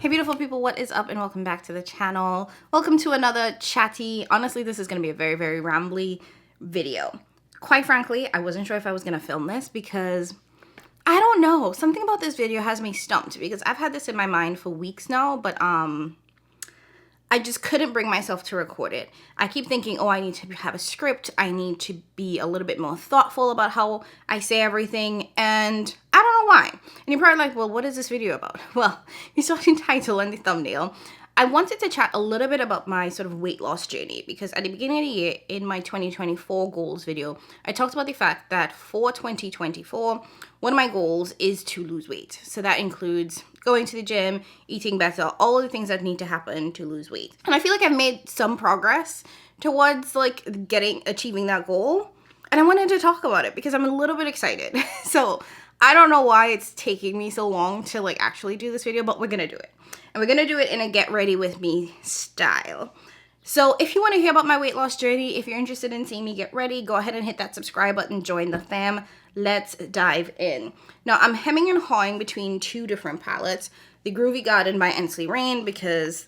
Hey beautiful people, what is up and welcome back to the channel. Welcome to another chatty, honestly this is going to be a very rambly video. Quite frankly, I wasn't sure if I was going to film this because I don't know, something about this video has me stumped because I've had this in my mind for weeks now, but I just couldn't bring myself to record it. I keep thinking, oh, I need to have a script. I need to be a little bit more thoughtful about how I say everything. And I don't know why. And you're probably like, well, what is this video about? Well, you saw the title and the thumbnail. I wanted to chat a little bit about my sort of weight loss journey because at the beginning of the year in my 2024 goals video, I talked about the fact that for 2024, one of my goals is to lose weight. So that includes going to the gym, eating better, all of the things that need to happen to lose weight. And I feel like I've made some progress towards like achieving that goal. And I wanted to talk about it because I'm a little bit excited. So I don't know why it's taking me so long to like actually do this video, but we're gonna do it. And we're gonna do it in a get ready with me style. So if you want to hear about my weight loss journey, if you're interested in seeing me get ready, go ahead and hit that subscribe button, join the fam. Let's dive in. Now I'm hemming and hawing between two different palettes, the Groovy Garden by Ensley Rain, because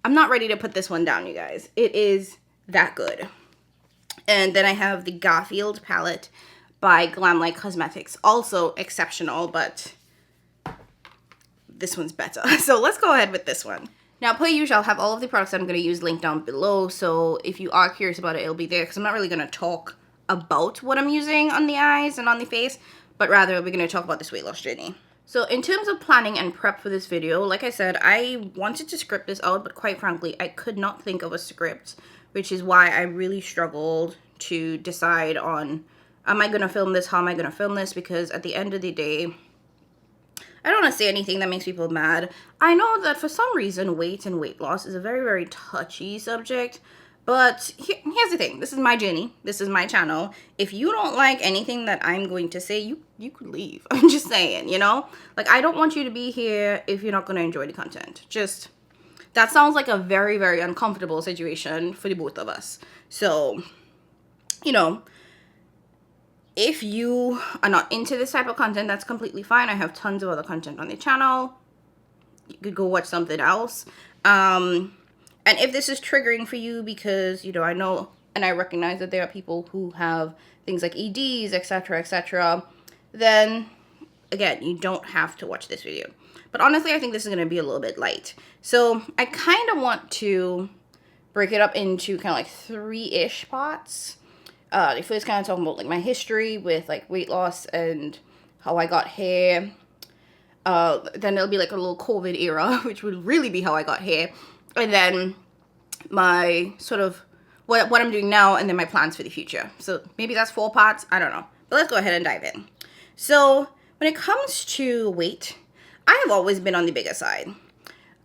I'm not ready to put this one down, you guys. It is that good. And then I have the Garfield palette by Glamlight Cosmetics, also exceptional, but this one's better. So let's go ahead with this one. Now, per usual, I'll have all of the products that I'm going to use linked down below, so if you are curious about it, it'll be there, because I'm not really going to talk about what I'm using on the eyes and on the face, but rather we're going to talk about this weight loss journey. So in terms of planning and prep for this video, like I said, I wanted to script this out, but quite frankly, I could not think of a script, which is why I really struggled to decide on, am I going to film this, how am I going to film this, because at the end of the day, I don't want to say anything that makes people mad. I know that for some reason, weight and weight loss is a very touchy subject. But here's the thing. This is my journey. This is my channel. If you don't like anything that I'm going to say, you could leave. I'm just saying, you know? Like, I don't want you to be here if you're not going to enjoy the content. Just, that sounds like a very uncomfortable situation for the both of us. So, you know, if you are not into this type of content, that's completely fine. I have tons of other content on the channel. You could go watch something else. And if this is triggering for you because, you know, I know and I recognize that there are people who have things like EDs, etc., then, again, you don't have to watch this video. But honestly, I think this is going to be a little bit light. So I kind of want to break it up into kind of like 3-ish parts. The first kind of talking about like my history with like weight loss and how I got hair. Then there'll be like a little COVID era, which would really be how I got hair. And then my sort of what I'm doing now, and then my plans for the future. So maybe that's 4 parts. I don't know. But let's go ahead and dive in. So when it comes to weight, I have always been on the bigger side.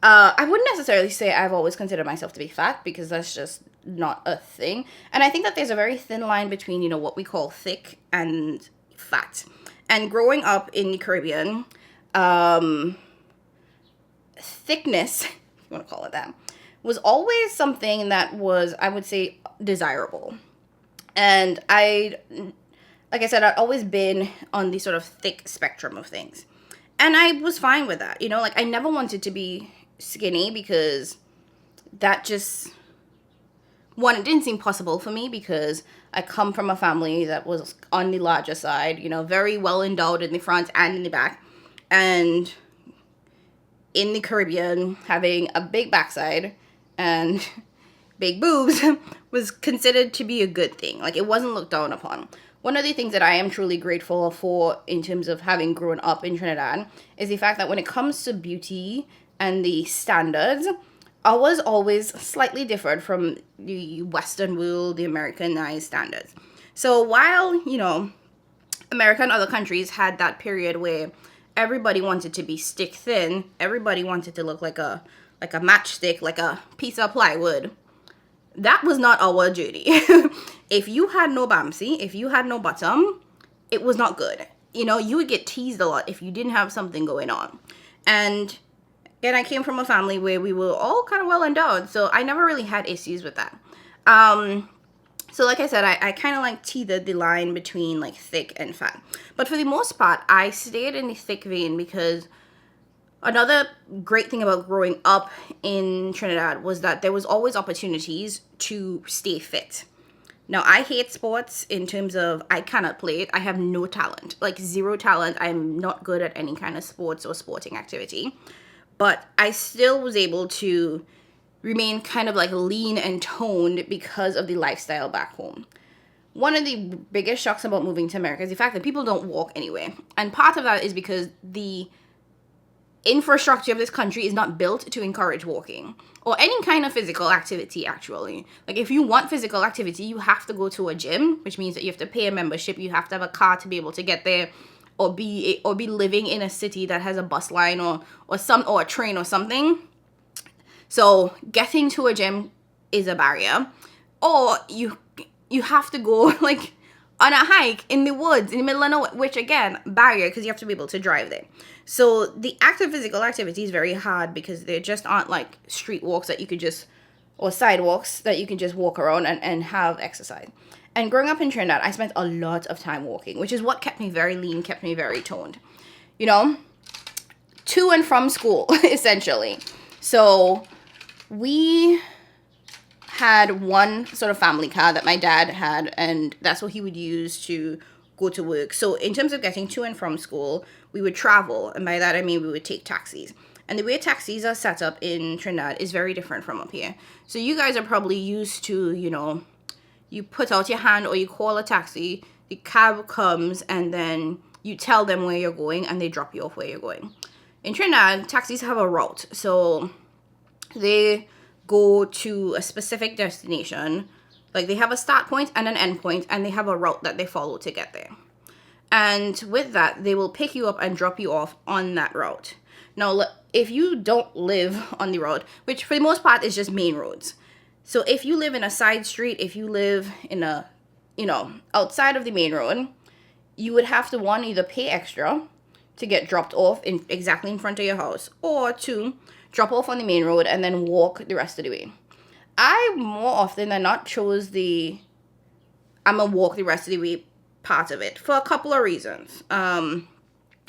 I wouldn't necessarily say I've always considered myself to be fat because that's just not a thing. And I think that there's a very thin line between, you know, what we call thick and fat. And growing up in the Caribbean, thickness, if you want to call it that, was always something that was, I would say, desirable. And like I said, I'd always been on the sort of thick spectrum of things. And I was fine with that. You know, like I never wanted to be skinny because that just, one, it didn't seem possible for me because I come from a family that was on the larger side, you know, very well endowed in the front and in the back. And in the Caribbean, having a big backside and big boobs was considered to be a good thing. Like, it wasn't looked down upon. One of the things that I am truly grateful for in terms of having grown up in Trinidad is the fact that when it comes to beauty and the standards, I was always slightly different from the Western world, the Americanized standards. So while, you know, America and other countries had that period where everybody wanted to be stick thin, everybody wanted to look like a matchstick, like a piece of plywood, that was not our journey. If you had no bamsi, if you had no bottom, it was not good. You know, you would get teased a lot if you didn't have something going on. And I came from a family where we were all kind of well endowed, so I never really had issues with that. So like I said, I kind of like teetered the line between like thick and fat. But for the most part, I stayed in the thick vein because Another great thing about growing up in Trinidad was that there was always opportunities to stay fit. Now, I hate sports in terms of I cannot play it. I have no talent, like zero talent. I'm not good at any kind of sports or sporting activity. But I still was able to remain kind of like lean and toned because of the lifestyle back home. One of the biggest shocks about moving to America is the fact that people don't walk anywhere. And part of that is because the infrastructure of this country is not built to encourage walking or any kind of physical activity. Actually, like if you want physical activity, you have to go to a gym, which means that you have to pay a membership, you have to have a car to be able to get there, or be living in a city that has a bus line or a train or something. So getting to a gym is a barrier, or you have to go like on a hike in the woods in the middle of nowhere, which again, barrier because you have to be able to drive there. So the active physical activity is very hard because there just aren't like street walks that you could just, or sidewalks that you can just walk around and have exercise. And growing up in Trinidad, I spent a lot of time walking, which is what kept me very lean, kept me very toned, you know, to and from school, essentially. So we had one sort of family car that my dad had, and that's what he would use to go to work. So in terms of getting to and from school, we would travel, and by that I mean we would take taxis. And the way taxis are set up in Trinidad is very different from up here. So you guys are probably used to, you know, you put out your hand or you call a taxi, the cab comes, and then you tell them where you're going and they drop you off where you're going. In Trinidad, taxis have a route. So they go to a specific destination. Like they have a start point and an end point, and they have a route that they follow to get there. And with that, they will pick you up and drop you off on that route. Now, if you don't live on the road, which for the most part is just main roads. So if you live in a side street, if you live in a, you know, outside of the main road, you would have to, one, either pay extra to get dropped off exactly in front of your house, or two, drop off on the main road and then walk the rest of the way. I more often than not chose I'm gonna walk the rest of the way part of it for a couple of reasons.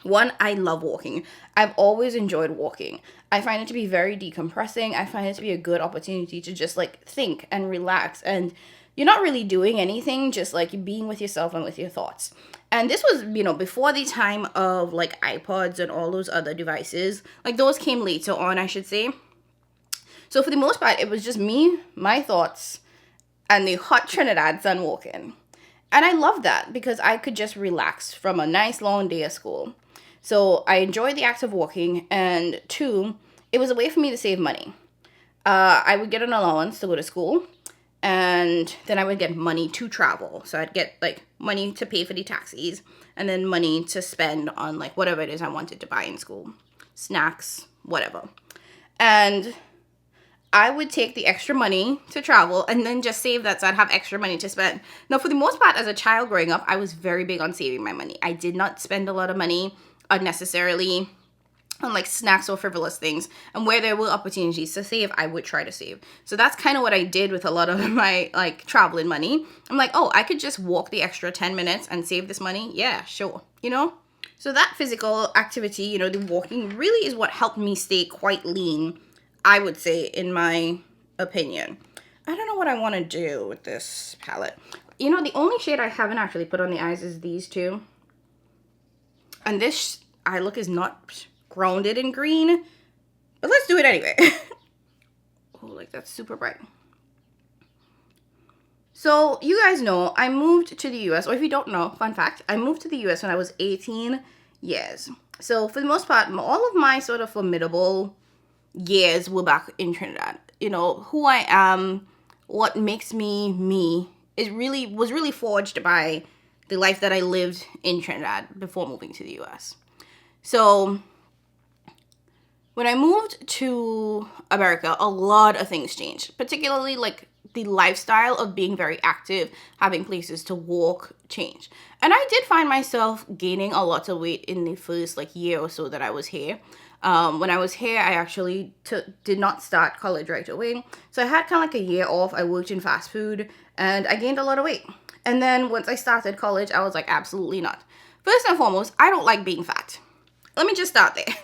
One, I love walking. I've always enjoyed walking. I find it to be very decompressing. I find it to be a good opportunity to just like think and relax, and you're not really doing anything, just like being with yourself and with your thoughts. And this was, you know, before the time of like iPods and all those other devices. Like those came later on, I should say. So for the most part, it was just me, my thoughts, and the hot Trinidad sun walking. And I loved that because I could just relax from a nice long day of school. So I enjoyed the act of walking, and two, it was a way for me to save money. I would get an allowance to go to school, and then I would get money to travel. So I'd get like money to pay for the taxis, and then money to spend on like whatever it is I wanted to buy in school, snacks, whatever. And I would take the extra money to travel and then just save that so I'd have extra money to spend. Now, for the most part, as a child growing up, I was very big on saving my money. I did not spend a lot of money unnecessarily on like snacks or frivolous things. And where there were opportunities to save, I would try to save. So that's kind of what I did with a lot of my like traveling money. I'm like, oh, I could just walk the extra 10 minutes and save this money. Yeah, sure. You know? So that physical activity, you know, the walking really is what helped me stay quite lean, I would say, in my opinion. I don't know what I want to do with this palette. You know, the only shade I haven't actually put on the eyes is these two. And this eye look is not grounded in green, but let's do it anyway. Oh, like that's super bright. So you guys know I moved to the US, or if you don't know, fun fact, I moved to the US when I was 18 years. So for the most part, all of my sort of formidable years were back in Trinidad. You know, who I am, what makes me me was really forged by the life that I lived in Trinidad before moving to the US. So when I moved to America, a lot of things changed, particularly like the lifestyle of being very active, having places to walk changed. And I did find myself gaining a lot of weight in the first like year or so that I was here. When I was here, I actually did not start college right away. So I had kind of like a year off. I worked in fast food and I gained a lot of weight. And then once I started college, I was like, absolutely not. First and foremost, I don't like being fat. Let me just start there.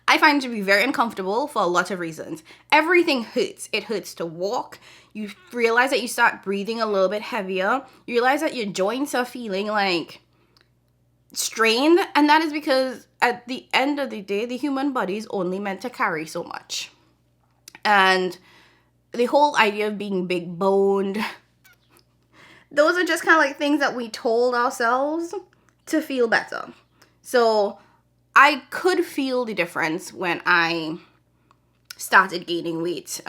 I find it to be very uncomfortable for a lot of reasons. Everything hurts. It hurts to walk. You realize that you start breathing a little bit heavier. You realize that your joints are feeling like strained. And that is because at the end of the day, the human body is only meant to carry so much. And the whole idea of being big boned, those are just kind of like things that we told ourselves to feel better. So I could feel the difference when I started gaining weight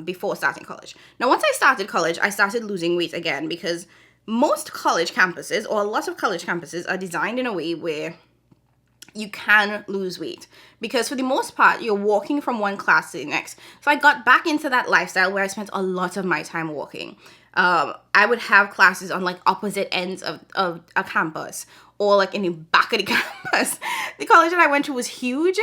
before starting college. Now, once I started college, I started losing weight again because most college campuses, or a lot of college campuses, are designed in a way where you can lose weight. Because for the most part, you're walking from one class to the next. So I got back into that lifestyle where I spent a lot of my time walking. I would have classes on like opposite ends of a campus, or like in the back of the campus. The college that I went to was huge,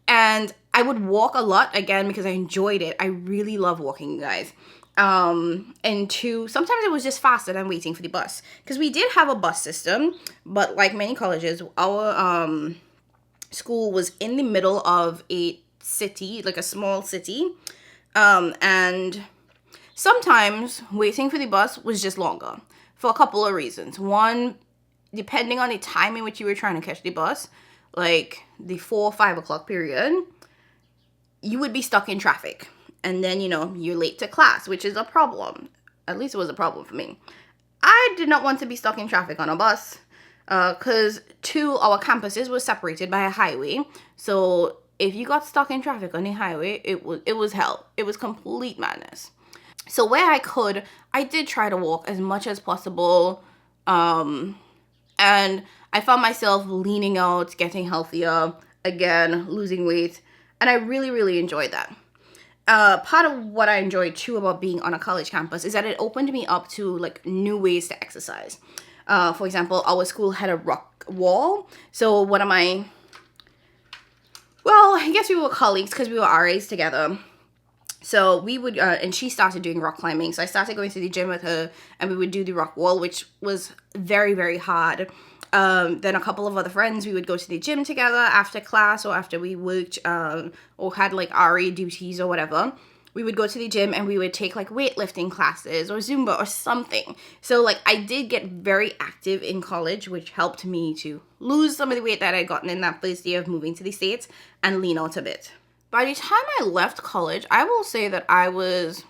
and I would walk a lot again because I enjoyed it. I really love walking, guys. And two, sometimes it was just faster than waiting for the bus, because we did have a bus system, but like many colleges, our school was in the middle of a city, like a small city, and sometimes waiting for the bus was just longer for a couple of reasons. One, depending on the time in which you were trying to catch the bus, like the 4 or 5 o'clock period, you would be stuck in traffic. And then, you're late to class, which is a problem. At least it was a problem for me. I did not want to be stuck in traffic on a bus because our campuses were separated by a highway. So if you got stuck in traffic on the highway, it was hell. It was complete madness. So where I could, I did try to walk as much as possible. And I found myself leaning out, getting healthier, again, losing weight. And I really, really enjoyed that. Part of what I enjoyed too about being on a college campus is that it opened me up to like new ways to exercise. For example, our school had a rock wall. So I guess we were colleagues because we were RAs together. So we would, and she started doing rock climbing. So I started going to the gym with her, and we would do the rock wall, which was very, very hard. Then a couple of other friends, we would go to the gym together after class or after we worked or had like RA duties or whatever. We would go to the gym and we would take like weightlifting classes or Zumba or something. So like I did get very active in college, which helped me to lose some of the weight that I'd gotten in that first year of moving to the States and lean out a bit. By the time I left college, I will say that I was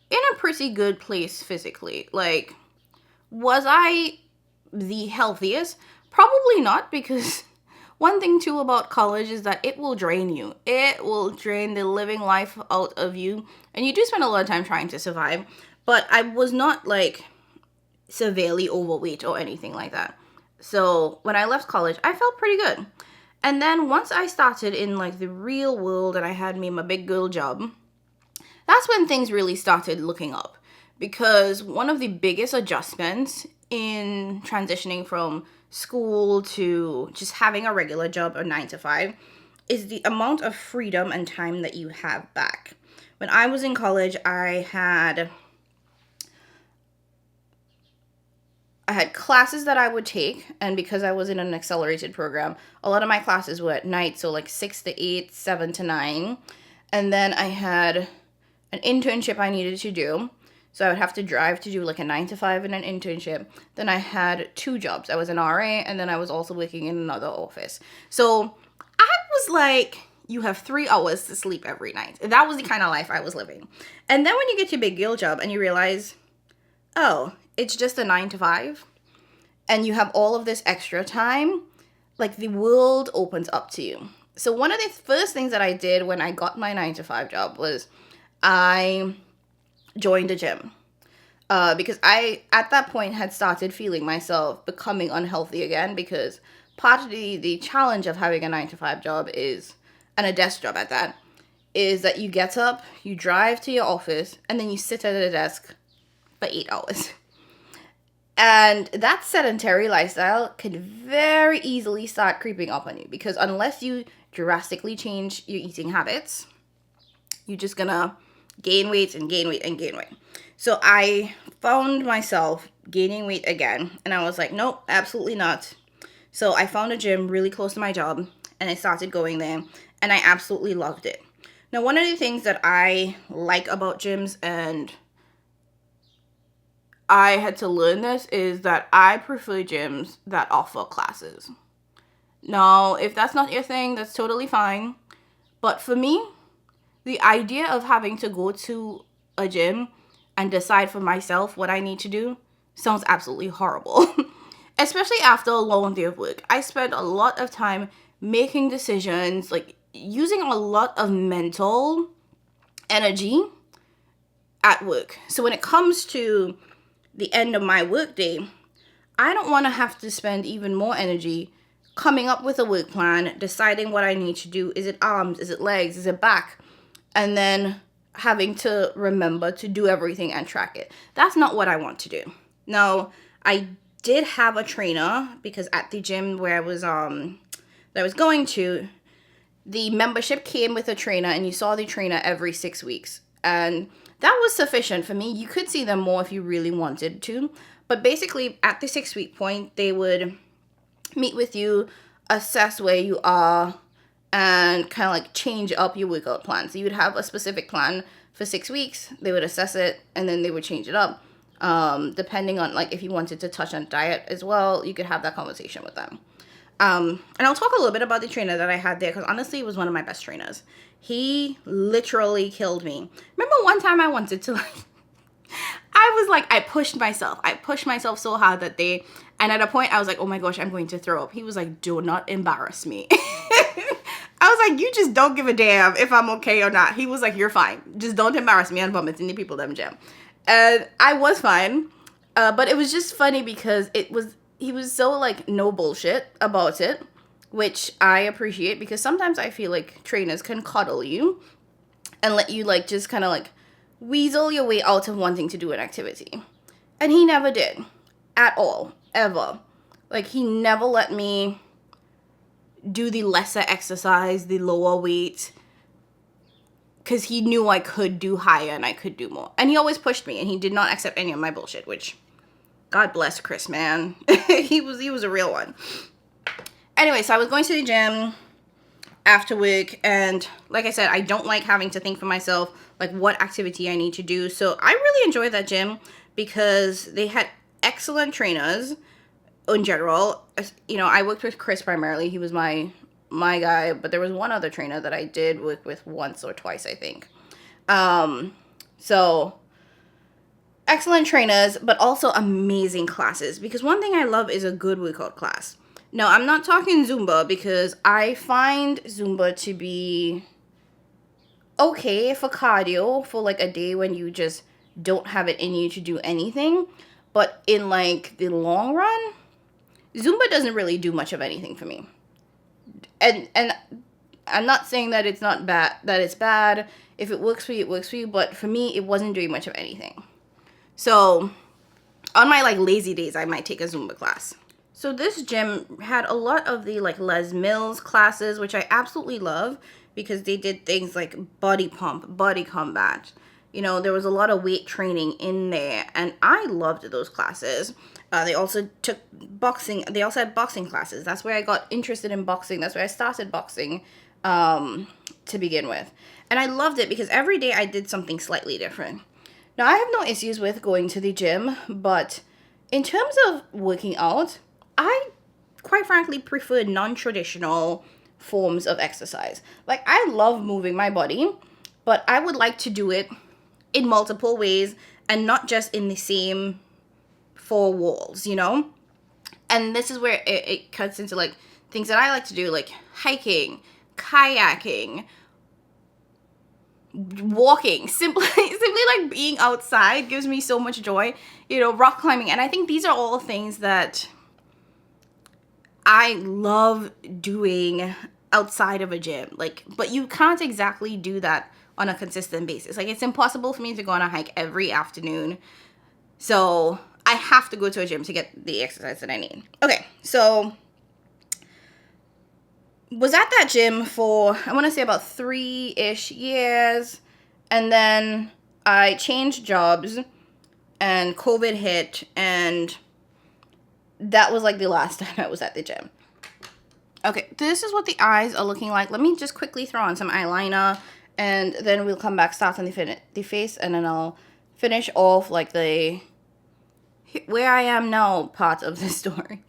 in a pretty good place physically. Like, was I the healthiest? Probably not, because one thing too about college is that it will drain you. It will drain the living life out of you, and you do spend a lot of time trying to survive. But I was not like severely overweight or anything like that. So when I left college, I felt pretty good. And then once I started in like the real world and I had me my big girl job, that's when things really started looking up. Because one of the biggest adjustments in transitioning from school to just having a regular job or 9 to 5 is the amount of freedom and time that you have back. When I was in college, I had classes that I would take, and because I was in an accelerated program, a lot of my classes were at night, so like 6 to 8, 7 to 9. And then I had an internship I needed to do. So I would have to drive to do like a 9 to 5 in an internship. Then I had 2 jobs. I was an RA, and then I was also working in another office. So I was like, you have 3 hours to sleep every night. That was the kind of life I was living. And then when you get your big girl job and you realize, oh, it's just a 9 to 5, and you have all of this extra time, like the world opens up to you. So one of the first things that I did when I got my 9 to 5 job was I joined a gym. Because I, at that point, had started feeling myself becoming unhealthy again, because part of the challenge of having a 9 to 5 job is, and a desk job at that, is that you get up, you drive to your office, and then you sit at a desk for 8 hours. And that sedentary lifestyle can very easily start creeping up on you, because unless you drastically change your eating habits, you're just gonna gain weight and gain weight and gain weight. So I found myself gaining weight again, and I was like, nope, absolutely not. So I found a gym really close to my job, and I started going there. and I absolutely loved it. Now, one of the things that I like about gyms, and I had to learn this, is that I prefer gyms that offer classes. Now, if that's not your thing, that's totally fine. But for me, the idea of having to go to a gym and decide for myself what I need to do sounds absolutely horrible. Especially after a long day of work. I spent a lot of time making decisions, like using a lot of mental energy at work. So when it comes to the end of my workday, I don't want to have to spend even more energy coming up with a work plan, deciding what I need to do. Is it arms? Is it legs? Is it back? And then having to remember to do everything and track it. That's not what I want to do. Now, I did have a trainer, because at the gym where I was going to, the membership came with a trainer, and you saw the trainer every 6 weeks. And that was sufficient for me. You could see them more if you really wanted to. But basically, at the 6-week point, they would meet with you, assess where you are, and kind of like change up your workout plan. So you would have a specific plan for 6 weeks. They would assess it, and then they would change it up. Depending on, like, if you wanted to touch on diet as well, you could have that conversation with them. And I'll talk a little bit about the trainer that I had there, because honestly, it was one of my best trainers. He literally killed me. Remember one time I wanted to, like, I pushed myself so hard that day, and at a point I was like, oh my gosh, I'm going to throw up. He was like, do not embarrass me. I was like, you just don't give a damn if I'm okay or not. He was like, you're fine. Just don't embarrass me and vomit in the people them gym. And I was fine. But it was just funny because he was so like no bullshit about it, which I appreciate, because sometimes I feel like trainers can coddle you and let you like just kind of like weasel your way out of wanting to do an activity. And he never did at all, ever. Like, he never let me do the lesser exercise, the lower weight, because he knew I could do higher and I could do more. And he always pushed me, and he did not accept any of my bullshit, which, God bless Chris, man. he was a real one. Anyway, so I was going to the gym after work, and like I said, I don't like having to think for myself, like, what activity I need to do. So I really enjoyed that gym because they had excellent trainers in general. You know, I worked with Chris primarily. He was my guy, but there was one other trainer that I did work with once or twice, I think. So excellent trainers, but also amazing classes, because one thing I love is a good workout class. Now, I'm not talking Zumba, because I find Zumba to be okay for cardio, for like a day when you just don't have it in you to do anything. But in like the long run, Zumba doesn't really do much of anything for me. And I'm not saying that it's not bad, that it's bad. If it works for you, it works for you. But for me, it wasn't doing much of anything. So on my like lazy days, I might take a Zumba class. So this gym had a lot of the like Les Mills classes, which I absolutely love, because they did things like body pump, body combat. You know, there was a lot of weight training in there, and I loved those classes. They also took boxing. They also had boxing classes. That's where I got interested in boxing. That's where I started boxing to begin with. And I loved it because every day I did something slightly different. Now, I have no issues with going to the gym, but in terms of working out, I quite frankly prefer non-traditional forms of exercise. Like, I love moving my body, but I would like to do it in multiple ways and not just in the same four walls, you know? And this is where it cuts into like things that I like to do, like hiking, kayaking, walking. Simply like being outside gives me so much joy, you know, rock climbing. And I think these are all things that I love doing outside of a gym. Like, but you can't exactly do that on a consistent basis. Like, it's impossible for me to go on a hike every afternoon. So I have to go to a gym to get the exercise that I need. Okay, so was at that gym for, I want to say about 3-ish years. And then I changed jobs and COVID hit, and that was like the last time I was at the gym. Okay, this is what the eyes are looking like. Let me just quickly throw on some eyeliner, and then we'll come back, start on the face, and then I'll finish off like the where I am now part of the story.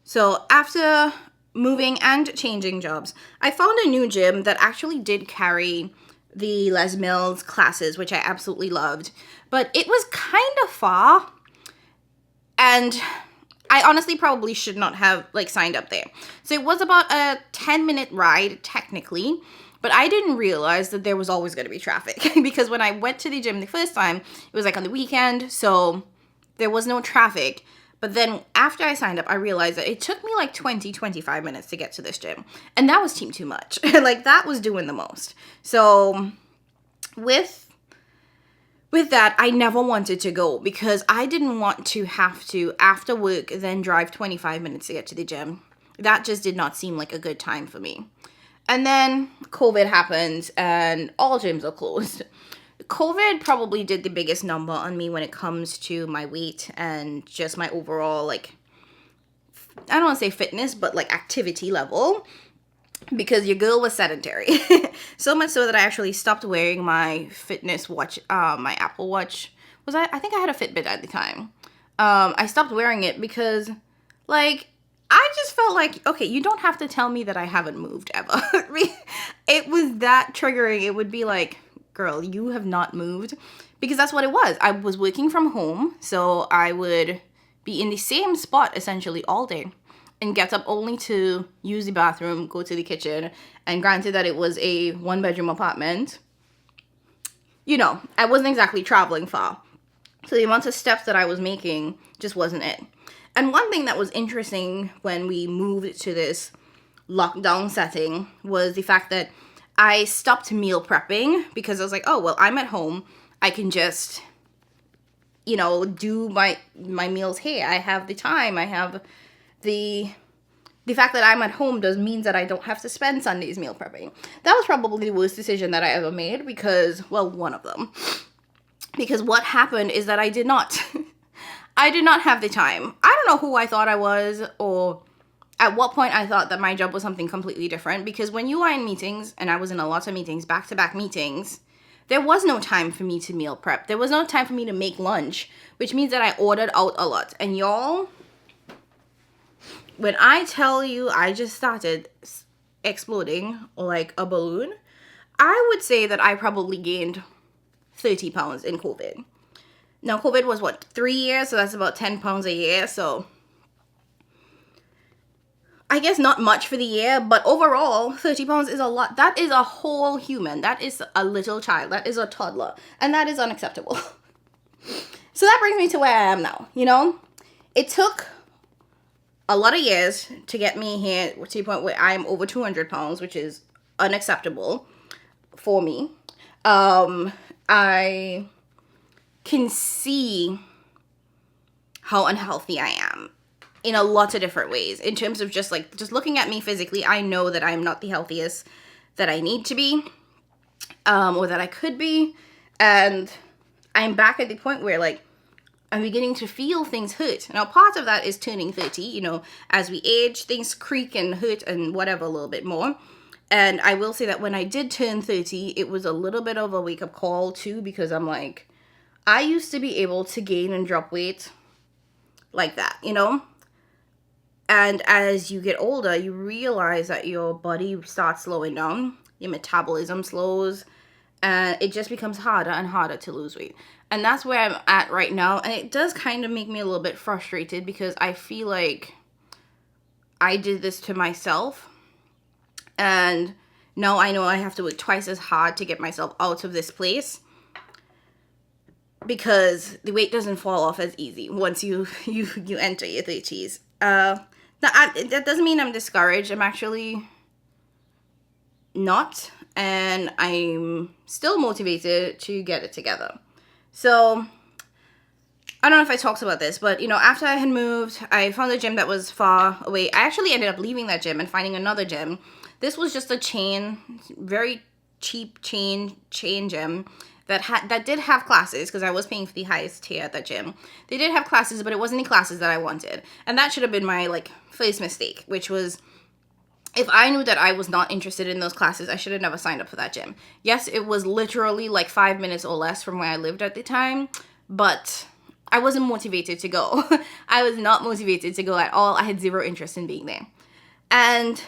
So after moving and changing jobs, I found a new gym that actually did carry the Les Mills classes, which I absolutely loved. But it was kind of far, and I honestly probably should not have like signed up there. So it was about a 10-minute ride technically, but I didn't realize that there was always going to be traffic because when I went to the gym the first time, it was like on the weekend, so there was no traffic. But then after I signed up, I realized that it took me like 20-25 minutes to get to this gym. And that was too much. Like that was doing the most. So with that, I never wanted to go because I didn't want to have to, after work, then drive 25 minutes to get to the gym. That just did not seem like a good time for me. And then COVID happened and all gyms are closed. COVID probably did the biggest number on me when it comes to my weight and just my overall, like, I don't want to say fitness, but like activity level, because your girl was sedentary. So much so that I actually stopped wearing my fitness watch, my Apple Watch. I think I had a Fitbit at the time. I stopped wearing it because, like, I just felt like, okay, you don't have to tell me that I haven't moved ever. It was that triggering. It would be like, girl, you have not moved. Because that's what it was. I was working from home, so I would be in the same spot essentially all day and get up only to use the bathroom, go to the kitchen, and granted that it was a 1-bedroom apartment, you know, I wasn't exactly traveling far. So the amount of steps that I was making just wasn't it. And one thing that was interesting when we moved to this lockdown setting was the fact that I stopped meal prepping because I was like, oh, well, I'm at home. I can just, you know, do my meals here. I have the time. I have the fact that I'm at home means that I don't have to spend Sundays meal prepping. That was probably the worst decision that I ever made because, well, one of them. Because what happened is that I did not have the time. I don't know who I thought I was or at what point I thought that my job was something completely different, because when you are in meetings, and I was in a lot of meetings, back-to-back meetings, there was no time for me to meal prep. There was no time for me to make lunch, which means that I ordered out a lot. And y'all, when I tell you I just started exploding like a balloon, I would say that I probably gained 30 pounds in COVID. Now, COVID was, 3 years? So that's about 10 pounds a year. So I guess not much for the year, but overall, 30 pounds is a lot. That is a whole human. That is a little child. That is a toddler. And that is unacceptable. So that brings me to where I am now, you know? It took a lot of years to get me here to the point where I'm over 200 pounds, which is unacceptable for me. I can see how unhealthy I am in a lot of different ways. In terms of just looking at me physically, I know that I'm not the healthiest that I need to be, or that I could be. And I'm back at the point where, like, I'm beginning to feel things hurt. Now, part of that is turning 30. You know, as we age, things creak and hurt and whatever a little bit more. And I will say that when I did turn 30, it was a little bit of a wake-up call, too, because I'm like, I used to be able to gain and drop weight like that, you know? And as you get older, you realize that your body starts slowing down, your metabolism slows, and it just becomes harder and harder to lose weight. And that's where I'm at right now. And it does kind of make me a little bit frustrated because I feel like I did this to myself. And now I know I have to work twice as hard to get myself out of this place, because the weight doesn't fall off as easy once you enter your 30s. That doesn't mean I'm discouraged. I'm actually not. And I'm still motivated to get it together. So, I don't know if I talked about this, but, you know, after I had moved, I found a gym that was far away. I actually ended up leaving that gym and finding another gym. This was just a chain, very cheap chain gym that did have classes, because I was paying for the highest tier at that gym. They did have classes, but it wasn't the classes that I wanted. And that should have been my, like, first mistake, which was if I knew that I was not interested in those classes, I should have never signed up for that gym. Yes, it was literally like 5 minutes or less from where I lived at the time, but I wasn't motivated to go. I was not motivated to go at all. I had zero interest in being there. And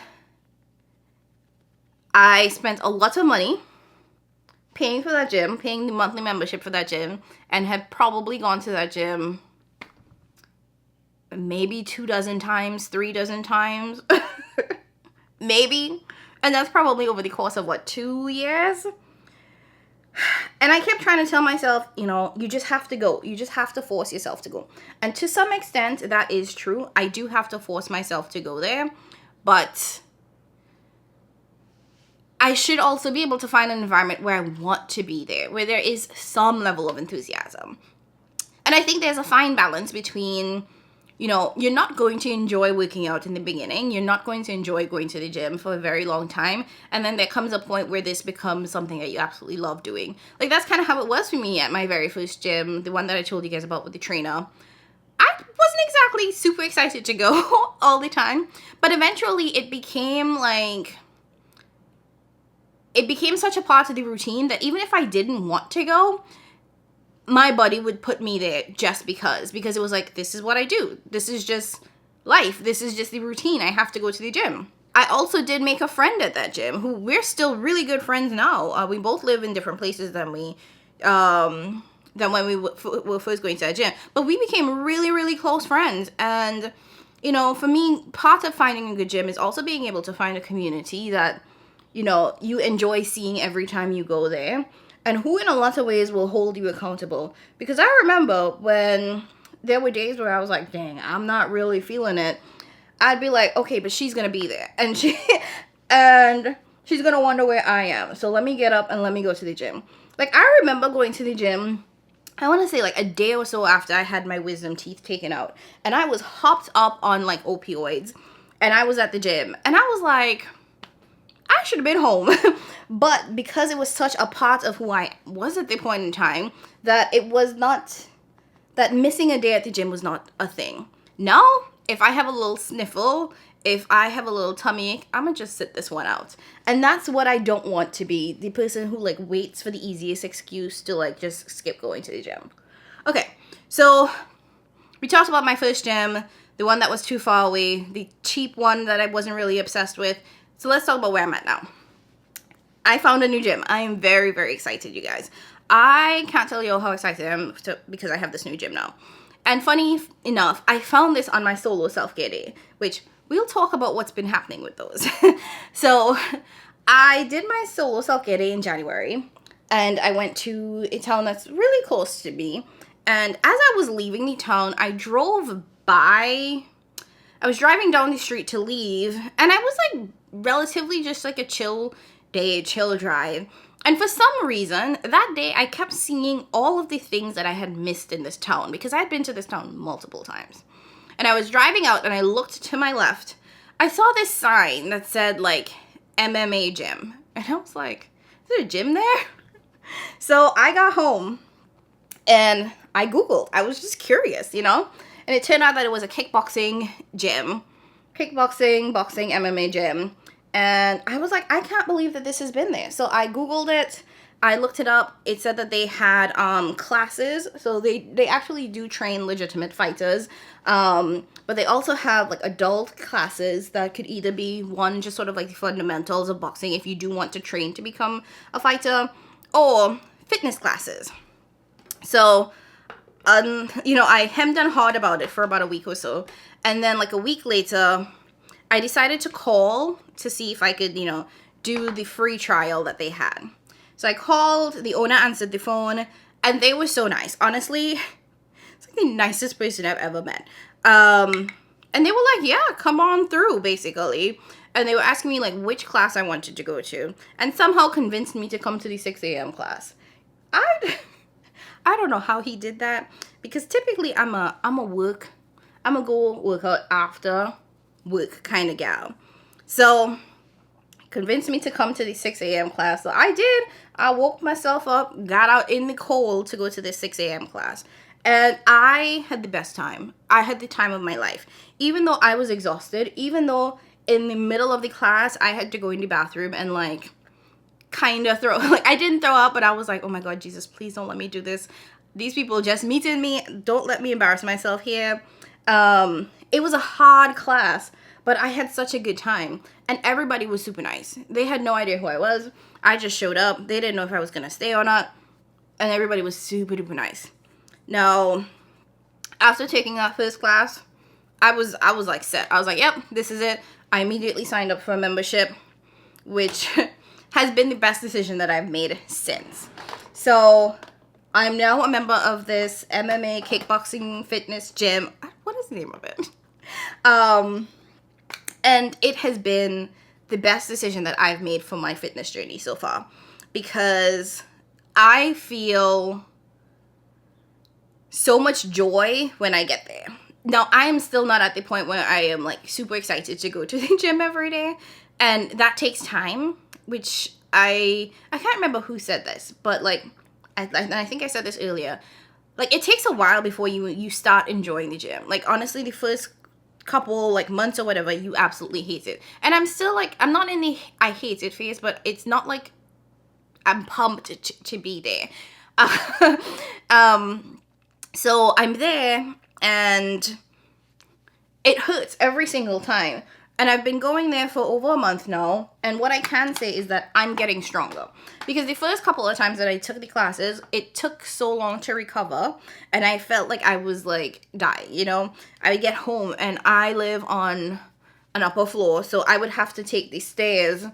I spent a lot of money paying for that gym, paying the monthly membership for that gym, and had probably gone to that gym maybe 24 times, 3 times. Maybe. And that's probably over the course of, 2 years? And I kept trying to tell myself, you just have to go. You just have to force yourself to go. And to some extent, that is true. I do have to force myself to go there. But I should also be able to find an environment where I want to be there, where there is some level of enthusiasm. And I think there's a fine balance between, you're not going to enjoy working out in the beginning. You're not going to enjoy going to the gym for a very long time. And then there comes a point where this becomes something that you absolutely love doing. Like, that's kind of how it was for me at my very first gym, the one that I told you guys about with the trainer. I wasn't exactly super excited to go all the time. But eventually it became such a part of the routine that even if I didn't want to go, my body would put me there just because it was like, this is what I do. This is just life. This is just the routine. I have to go to the gym. I also did make a friend at that gym who we're still really good friends now. We both live in different places than when we were first going to that gym. But we became really, really close friends. And, for me, part of finding a good gym is also being able to find a community that, you enjoy seeing every time you go there. And who in a lot of ways will hold you accountable. Because I remember when there were days where I was like, dang, I'm not really feeling it. I'd be like, okay, but she's going to be there. And she's going to wonder where I am. So let me get up and let me go to the gym. Like, I remember going to the gym, I want to say a day or so after I had my wisdom teeth taken out. And I was hopped up on opioids. And I was at the gym. And I was like, I should have been home. But because it was such a part of who I was at the point in time, that missing a day at the gym was not a thing. Now, if I have a little sniffle, if I have a little tummy ache, I'm gonna just sit this one out. And that's what I don't want to be, the person who waits for the easiest excuse to just skip going to the gym. Okay, so we talked about my first gym, the one that was too far away, the cheap one that I wasn't really obsessed with. So let's talk about where I'm at now. I found a new gym. I am very, very excited, you guys. I can't tell you how excited I am because I have this new gym now. And funny enough, I found this on my solo self-care day, which we'll talk about what's been happening with those. So I did my solo self-care day in January, and I went to a town that's really close to me. And as I was leaving the town, I was driving down the street to leave, and I was relatively just a chill day, chill drive. And for some reason, that day I kept seeing all of the things that I had missed in this town, because I had been to this town multiple times. And I was driving out and I looked to my left. I saw this sign that said MMA gym. And I was like, is there a gym there? So I got home and I Googled. I was just curious, And it turned out that it was a kickboxing gym. Kickboxing, boxing, MMA gym. And I was like, I can't believe that this has been there. So I Googled it. I looked it up. It said that they had classes. So they actually do train legitimate fighters. But they also have adult classes that could either be one, just sort of the fundamentals of boxing if you do want to train to become a fighter, or fitness classes. So, I hemmed and hawed about it for about a week or so. And then a week later, I decided to call to see if I could, do the free trial that they had. So I called, the owner answered the phone, and they were so nice. Honestly, it's the nicest person I've ever met. And they were like, yeah, come on through, basically. And they were asking me which class I wanted to go to, and somehow convinced me to come to the 6 a.m. class. I don't know how he did that, because typically I'm a go work out after work kind of gal. So convinced me to come to the 6 a.m. class. So I did. I woke myself up, got out in the cold to go to the 6 a.m. class. And I had the best time. I had the time of my life. Even though I was exhausted, even though in the middle of the class, I had to go in the bathroom and like kind of throw, like I didn't throw up, but I was like, oh my God, Jesus, please don't let me do this. These people just meeting me. Don't let me embarrass myself here. It was a hard class, but I had such a good time. And everybody was super nice. They had no idea who I was. I just showed up. They didn't know if I was going to stay or not. And everybody was super duper nice. Now, after taking that first class, I was like set. I was like, yep, this is it. I immediately signed up for a membership, which has been the best decision that I've made since. So I'm now a member of this MMA kickboxing fitness gym. What is the name of it? And it has been the best decision that I've made for my fitness journey so far, because I feel so much joy when I get there. Now, I am still not at the point where I am like super excited to go to the gym every day, and that takes time, which I can't remember who said this, but like I think I said this earlier. Like, it takes a while before you start enjoying the gym. Like, honestly, the first couple like months or whatever, you absolutely hate it. And I'm still like, I'm not in the I hate it phase, but it's not like I'm pumped to be there. So I'm there, and it hurts every single time. And I've been going there for over a month now. And what I can say is that I'm getting stronger. Because the first couple of times that I took the classes, it took so long to recover. And I felt like I was like dying, you know. I would get home, and I live on an upper floor. So I would have to take the stairs,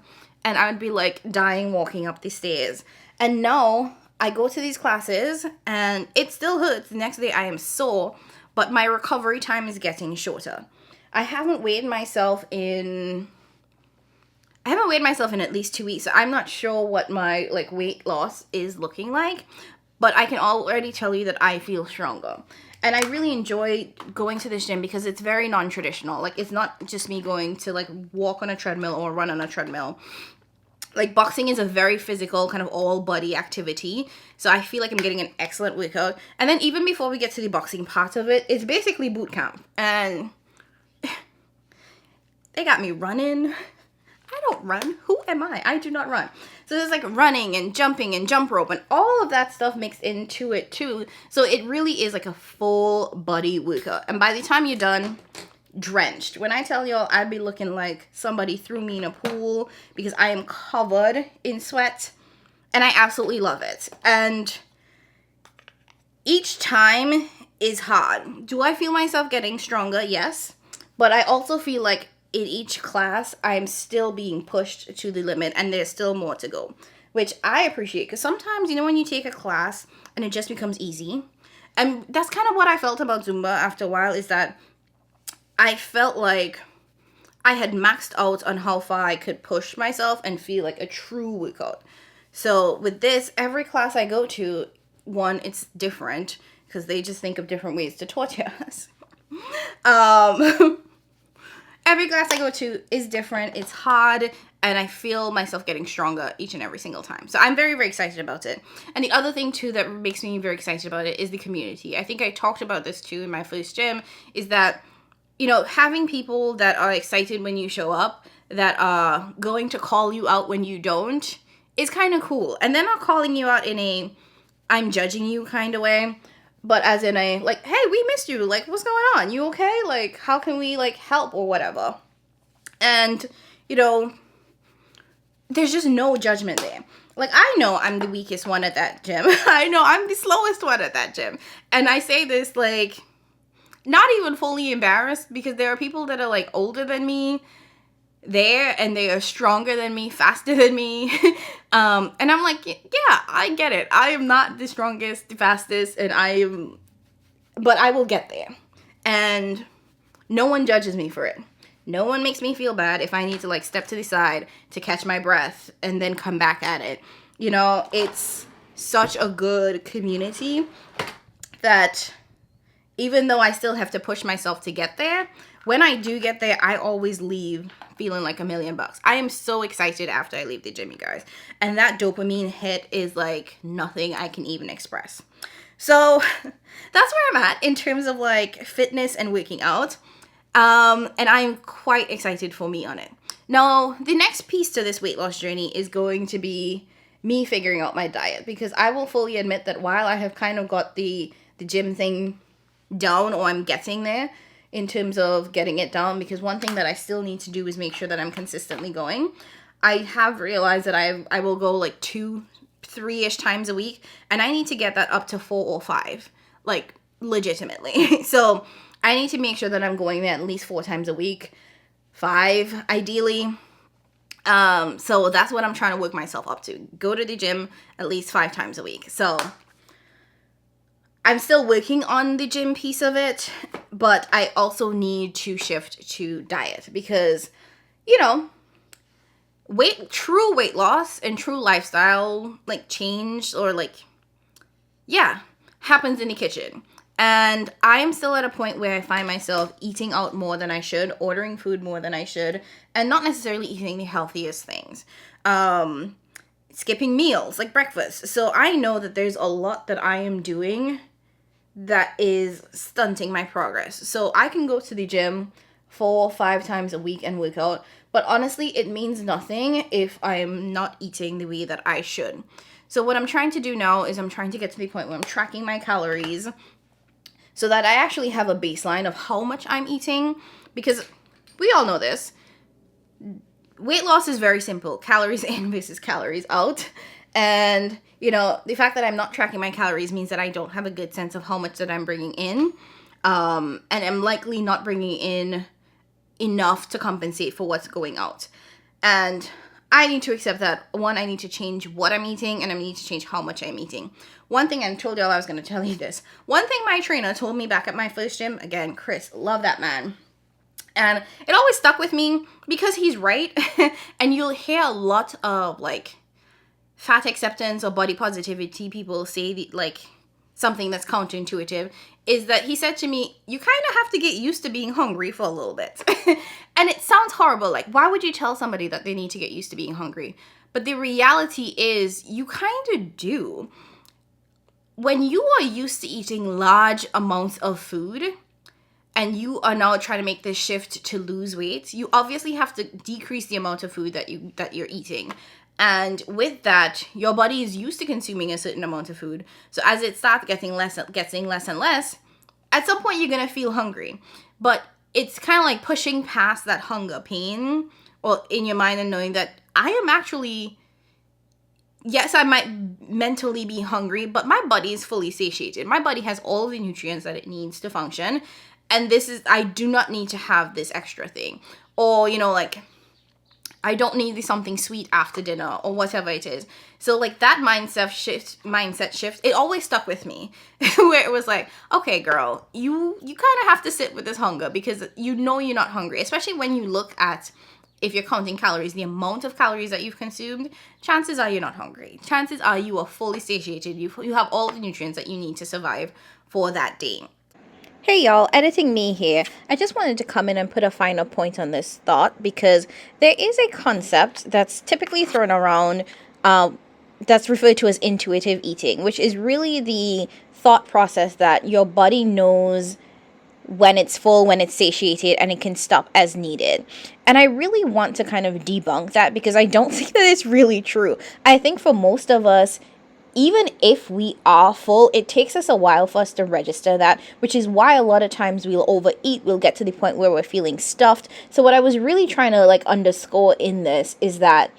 and I would be like dying walking up the stairs. And now I go to these classes, and it still hurts. The next day I am sore, but my recovery time is getting shorter. I haven't weighed myself in at least 2 weeks. So I'm not sure what my like weight loss is looking like, but I can already tell you that I feel stronger. And I really enjoy going to this gym because it's very non-traditional. Like, it's not just me going to like walk on a treadmill or run on a treadmill. Like, boxing is a very physical kind of all body activity. So I feel like I'm getting an excellent workout. And then even before we get to the boxing part of it, it's basically boot camp. And they got me running. I don't run. Who am I? I do not run. So there's like running and jumping and jump rope and all of that stuff mixed into it too. So it really is like a full body workout. And by the time you're done, drenched. When I tell y'all, I'd be looking like somebody threw me in a pool because I am covered in sweat. And I absolutely love it. And each time is hard. Do I feel myself getting stronger? Yes. But I also feel like in each class, I'm still being pushed to the limit, and there's still more to go, which I appreciate. Because sometimes, you know, when you take a class and it just becomes easy, and that's kind of what I felt about Zumba after a while, is that I felt like I had maxed out on how far I could push myself and feel like a true workout. So with this, every class I go to, one, it's different because they just think of different ways to torture us. Every class I go to is different. It's hard, and I feel myself getting stronger each and every single time. So I'm very, very excited about it. And the other thing, too, that makes me very excited about it is the community. I think I talked about this, too, in my first gym, is that, you know, having people that are excited when you show up, that are going to call you out when you don't, is kind of cool. And they're not calling you out in a I'm judging you kind of way, but as in a, like, hey, we missed you. Like, what's going on? You okay? Like, how can we, like, help or whatever? And, you know, there's just no judgment there. Like, I know I'm the weakest one at that gym. I know I'm the slowest one at that gym. And I say this, like, not even fully embarrassed, because there are people that are, like, older than me there, and they are stronger than me, faster than me. And I'm like, yeah, I get it. I am not the strongest, the fastest, but I will get there. And no one judges me for it. No one makes me feel bad if I need to like step to the side to catch my breath and then come back at it. You know, it's such a good community that even though I still have to push myself to get there, when I do get there, I always leave feeling like $1,000,000. I am so excited after I leave the gym, you guys. And that dopamine hit is like nothing I can even express. So that's where I'm at in terms of like fitness and working out. And I'm quite excited for me on it. Now, the next piece to this weight loss journey is going to be me figuring out my diet, because I will fully admit that while I have kind of got the gym thing down, or I'm getting there in terms of getting it down, because one thing that I still need to do is make sure that I'm consistently going. I have realized that I will go like 2-3-ish times a week, and I need to get that up to 4 or 5, like legitimately. So I need to make sure that I'm going there at least 4 times a week, 5 ideally. So that's what I'm trying to work myself up to. Go to the gym at least 5 times a week. So I'm still working on the gym piece of it, but I also need to shift to diet, because, you know, true weight loss and true lifestyle, like, change, or like, yeah, happens in the kitchen. And I'm still at a point where I find myself eating out more than I should, ordering food more than I should, and not necessarily eating the healthiest things. Skipping meals, like breakfast. So I know that there's a lot that I am doing that is stunting my progress. So I can go to the gym 4 or 5 times a week and work out, but honestly, it means nothing if I'm not eating the way that I should. So what I'm trying to do now is I'm trying to get to the point where I'm tracking my calories, so that I actually have a baseline of how much I'm eating, because we all know this. Weight loss is very simple. Calories in versus calories out. And, you know, the fact that I'm not tracking my calories means that I don't have a good sense of how much that I'm bringing in. And I'm likely not bringing in enough to compensate for what's going out. And I need to accept that. One, I need to change what I'm eating, and I need to change how much I'm eating. One thing, I told y'all I was going to tell you this. One thing my trainer told me back at my first gym, again, Chris, love that man. And it always stuck with me because he's right. And you'll hear a lot of, like, fat acceptance or body positivity people say, like, something that's counterintuitive, is that he said to me, you kind of have to get used to being hungry for a little bit. And it sounds horrible. Like, why would you tell somebody that they need to get used to being hungry? But the reality is, you kind of do. When you are used to eating large amounts of food, and you are now trying to make this shift to lose weight, you obviously have to decrease the amount of food that you're eating. And with that, your body is used to consuming a certain amount of food. So as it starts getting less and less, at some point you're going to feel hungry. But it's kind of like pushing past that hunger pain, or in your mind, and knowing that I am actually, yes, I might mentally be hungry, but my body is fully satiated. My body has all of the nutrients that it needs to function. And I do not need to have this extra thing. Or, you know, like, I don't need something sweet after dinner, or whatever it is. So, like, that mindset shift, it always stuck with me. Where it was like, okay, girl, you kind of have to sit with this hunger, because you know you're not hungry. Especially when you look at, if you're counting calories, the amount of calories that you've consumed, chances are you're not hungry. Chances are you are fully satiated. You have all the nutrients that you need to survive for that day. Hey y'all, editing me here. I just wanted to come in and put a final point on this thought, because there is a concept that's typically thrown around that's referred to as intuitive eating, which is really the thought process that your body knows when it's full, when it's satiated, and it can stop as needed. And I really want to kind of debunk that, because I don't think that it's really true. I think for most of us, even if we are full, it takes us a while for us to register that, which is why a lot of times we'll overeat. We'll get to the point where we're feeling stuffed. So what I was really trying to, like, underscore in this is that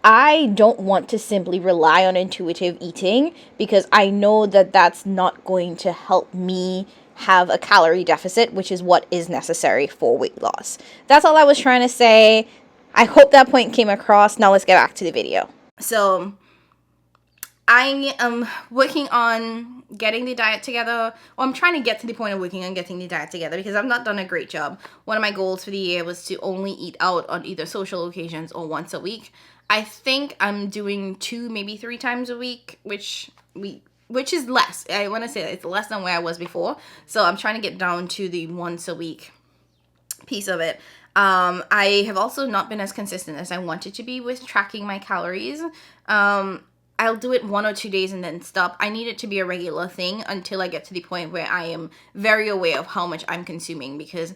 I don't want to simply rely on intuitive eating, because I know that that's not going to help me have a calorie deficit, which is what is necessary for weight loss. That's all I was trying to say. I hope that point came across. Now let's get back to the video. So I am working on getting the diet together, or I'm trying to get to the point of working on getting the diet together, because I've not done a great job. One of my goals for the year was to only eat out on either social occasions or once a week. I think I'm doing 2, maybe 3 times a week, which is less. I want to say it's less than where I was before. So I'm trying to get down to the once a week piece of it. I have also not been as consistent as I wanted to be with tracking my calories. I'll do it 1 or 2 days and then stop. I need it to be a regular thing until I get to the point where I am very aware of how much I'm consuming, because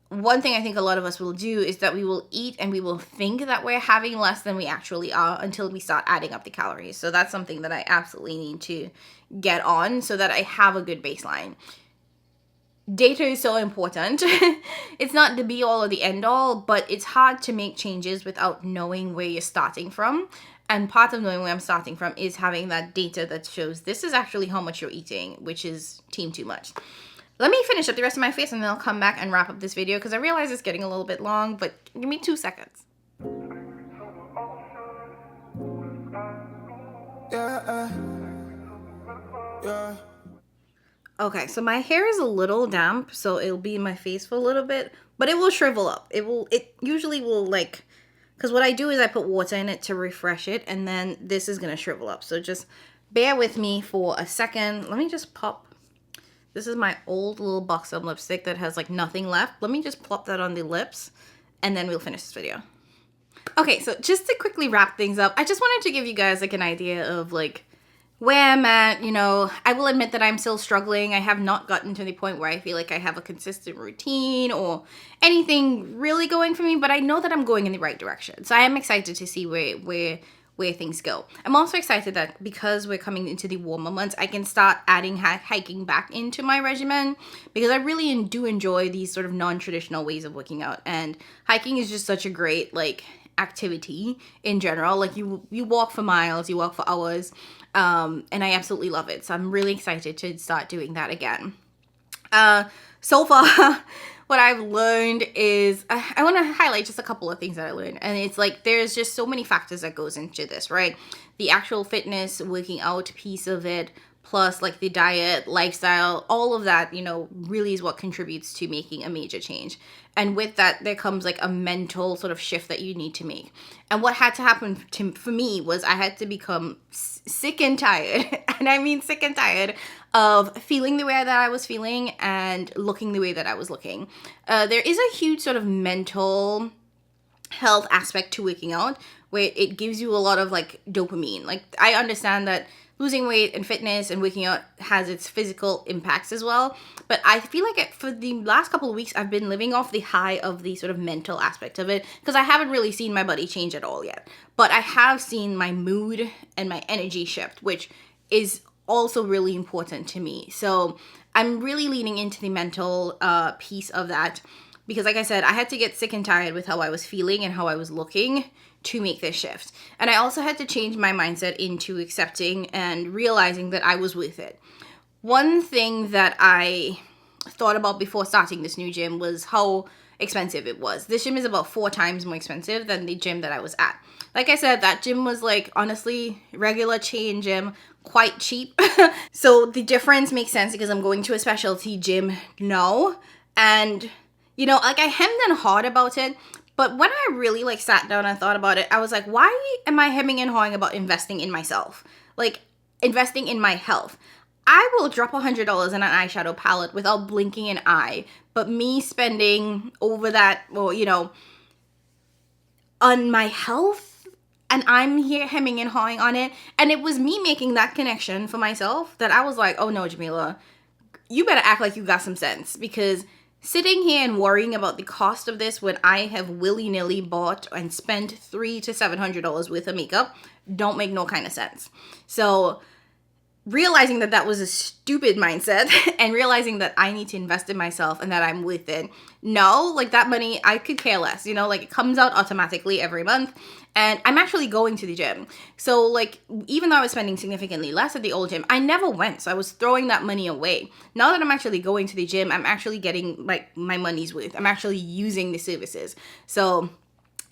one thing I think a lot of us will do is that we will eat and we will think that we're having less than we actually are until we start adding up the calories. So that's something that I absolutely need to get on so that I have a good baseline. Data is so important. It's not the be all or the end all, but it's hard to make changes without knowing where you're starting from. And part of knowing where I'm starting from is having that data that shows this is actually how much you're eating, which is team too much. Let me finish up the rest of my face and then I'll come back and wrap up this video because I realize it's getting a little bit long, but give me 2 seconds. Yeah. Okay, so my hair is a little damp, so it'll be in my face for a little bit, but it will shrivel up. It usually will, like, because what I do is I put water in it to refresh it, and then this is gonna shrivel up. So just bear with me for a second. Let me just pop. This is my old little box of lipstick that has like nothing left. Let me just plop that on the lips, and then we'll finish this video. Okay, so just to quickly wrap things up, I just wanted to give you guys like an idea of like where I'm at. You know, I will admit that I'm still struggling. I have not gotten to the point where I feel like I have a consistent routine or anything really going for me, but I know that I'm going in the right direction. So I am excited to see where things go. I'm also excited that because we're coming into the warmer months, I can start adding hiking back into my regimen because I really do enjoy these sort of non-traditional ways of working out, and hiking is just such a great like activity in general. Like you walk for miles, you walk for hours, and I absolutely love it. So I'm really excited to start doing that again. So far, what I've learned is I want to highlight just a couple of things that I learned. And it's like there's just so many factors that goes into this, right? The actual fitness, working out piece of it, plus like the diet, lifestyle, all of that, you know, really is what contributes to making a major change. And with that, there comes like a mental sort of shift that you need to make. And what had to happen for me was I had to become sick and tired, and I mean sick and tired, of feeling the way that I was feeling and looking the way that I was looking. There is a huge sort of mental health aspect to working out where it gives you a lot of like dopamine. Like I understand that losing weight and fitness and working out has its physical impacts as well. But I feel like for the last couple of weeks, I've been living off the high of the sort of mental aspect of it because I haven't really seen my body change at all yet. But I have seen my mood and my energy shift, which is also really important to me. So I'm really leaning into the mental piece of that because like I said, I had to get sick and tired with how I was feeling and how I was looking to make this shift. And I also had to change my mindset into accepting and realizing that I was worth it. One thing that I thought about before starting this new gym was how expensive it was. This gym is about 4 times more expensive than the gym that I was at. Like I said, that gym was like, honestly, regular chain gym, quite cheap. So the difference makes sense because I'm going to a specialty gym now. And, you know, like I hemmed and hawed about it. But when I really like sat down and thought about it, I was like, why am I hemming and hawing about investing in myself? Like investing in my health. I will drop $100 in an eyeshadow palette without blinking an eye. But me spending over that, well, you know, on my health, and I'm here hemming and hawing on it. And it was me making that connection for myself that I was like, oh no, Jamila, you better act like you got some sense, because sitting here and worrying about the cost of this when I have willy-nilly bought and spent $300 to $700 worth of makeup don't make no kind of sense. So realizing that that was a stupid mindset and realizing that I need to invest in myself and that I'm worth it. No, like that money, I could care less, you know, like it comes out automatically every month. And I'm actually going to the gym. So like, even though I was spending significantly less at the old gym, I never went. So I was throwing that money away. Now that I'm actually going to the gym, I'm actually getting like my money's worth. I'm actually using the services. So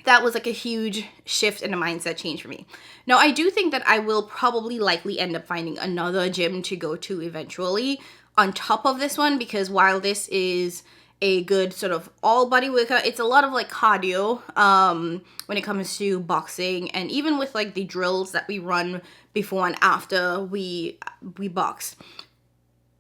that was like a huge shift and a mindset change for me. Now, I do think that I will probably likely end up finding another gym to go to eventually on top of this one, because while this is a good sort of all body workout, it's a lot of like cardio when it comes to boxing, and even with like the drills that we run before and after we box.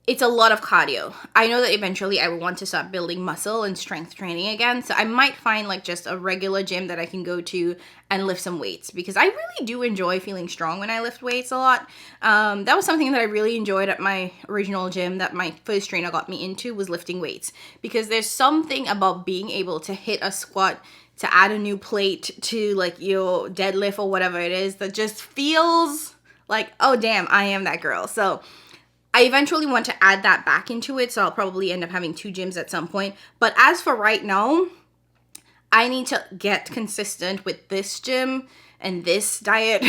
it's a lot of cardio. I know that eventually I will want to start building muscle and strength training again. So I might find like just a regular gym that I can go to and lift some weights, because I really do enjoy feeling strong when I lift weights a lot. That was something that I really enjoyed at my original gym that my first trainer got me into, was lifting weights, because there's something about being able to hit a squat, to add a new plate to like your deadlift or whatever it is, that just feels like, oh damn, I am that girl. So I eventually want to add that back into it, so I'll probably end up having 2 gyms at some point. But as for right now, I need to get consistent with this gym and this diet,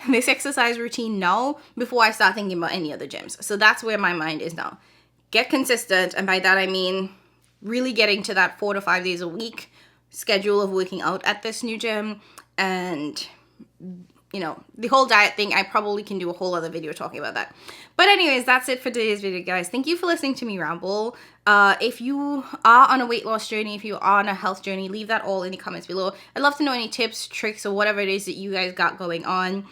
this exercise routine now, before I start thinking about any other gyms. So that's where my mind is now. Get consistent, and by that I mean really getting to that 4 to 5 days a week schedule of working out at this new gym. And you know, the whole diet thing, I probably can do a whole other video talking about that. But anyways, that's it for today's video, guys. Thank you for listening to me ramble. If you are on a weight loss journey, if you are on a health journey, leave that all in the comments below. I'd love to know any tips, tricks, or whatever it is that you guys got going on.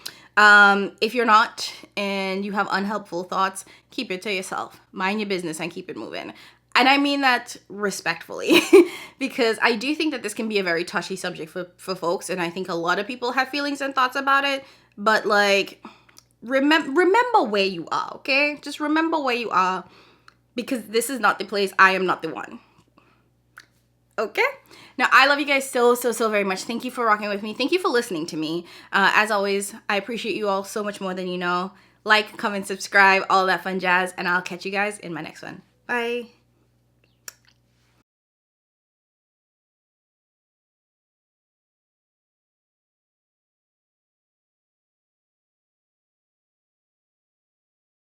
If you're not and you have unhelpful thoughts, keep it to yourself. Mind your business and keep it moving. And I mean that respectfully, because I do think that this can be a very touchy subject for folks, and I think a lot of people have feelings and thoughts about it. But like, remember where you are, okay? Just remember where you are, because this is not the place. I am not the one. Okay? Now, I love you guys so very much. Thank you for rocking with me. Thank you for listening to me. As always, I appreciate you all so much more than you know. Like, comment, subscribe, all that fun jazz, and I'll catch you guys in my next one. Bye.